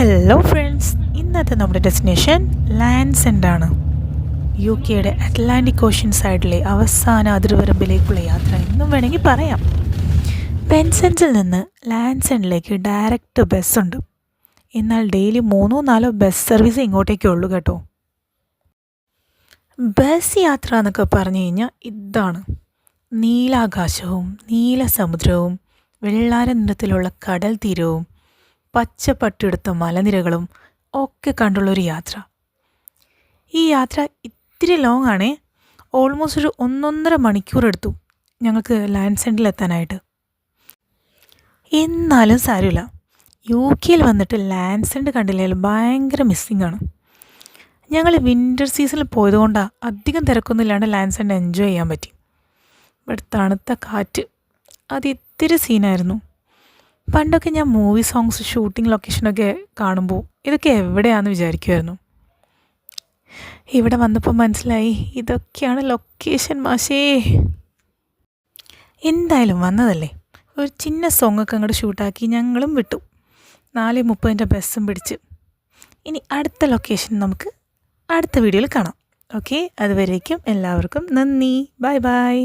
Hello friends, ഇന്നത്തെ നമ്മുടെ destination lands end ആണ്. യു കെയുടെ അറ്റ്ലാന്റിക് ഓഷ്യൻ സൈഡിലെ അവസാന അതിർവരമ്പിലേക്കുള്ള യാത്ര എന്നും വേണമെങ്കിൽ പറയാം. പെൻസൻസിൽ നിന്ന് ലാൻഡ്സ് എൻഡിലേക്ക് ഡയറക്റ്റ് ബസ്സുണ്ട്. എന്നാൽ ഡെയിലി 3-4 ബസ് സർവീസ് ഇങ്ങോട്ടേക്കേ ഉള്ളൂ കേട്ടോ. ബസ് യാത്ര എന്നൊക്കെ പറഞ്ഞു കഴിഞ്ഞാൽ ഇതാണ്: നീലാകാശവും നീല സമുദ്രവും വെള്ളാര നിറത്തിലുള്ള കടൽ തീരവും പച്ചപ്പട്ടെടുത്ത മലനിരകളും ഒക്കെ കണ്ടുള്ളൊരു യാത്ര. ഈ യാത്ര ഇത്തിരി ലോങ് ആണേ. ഓൾമോസ്റ്റ് ഒരു 1.5 മണിക്കൂർ എടുത്തു ഞങ്ങൾക്ക് ലാൻഡ്സ് എൻഡിൽ എത്താനായിട്ട്. എന്നാലും സാരമില്ല, യു കെയിൽ വന്നിട്ട് ലാൻഡ്സ് എൻഡ് കണ്ടില്ലെങ്കിലും ഭയങ്കര മിസ്സിങ് ആണ്. ഞങ്ങൾ വിൻ്റർ സീസണിൽ പോയതുകൊണ്ടാണ് അധികം തിരക്കൊന്നുമില്ലാണ്ട് ലാൻഡ്സ് എൻഡ് എൻജോയ് ചെയ്യാൻ പറ്റി. ഇവിടെ തണുത്ത കാറ്റ് അത് ഇത്തിരി സീനായിരുന്നു. പണ്ടൊക്കെ ഞാൻ മൂവി സോങ്സ് ഷൂട്ടിംഗ് ലൊക്കേഷനൊക്കെ കാണുമ്പോൾ ഇതൊക്കെ എവിടെയാണെന്ന് വിചാരിക്കുമായിരുന്നു. ഇവിടെ വന്നപ്പോൾ മനസ്സിലായി ഇതൊക്കെയാണ് ലൊക്കേഷൻ മാഷേ. എന്തായാലും വന്നതല്ലേ, ഒരു ചിന്ന സോങ്ങൊക്കെ അങ്ങോട്ട് ഷൂട്ടാക്കി ഞങ്ങളും വിട്ടു. 4:30 ബസ്സും പിടിച്ച്. ഇനി അടുത്ത ലൊക്കേഷൻ നമുക്ക് അടുത്ത വീഡിയോയിൽ കാണാം. ഓക്കെ, അതുവരേക്കും എല്ലാവർക്കും നന്ദി. Bye bye.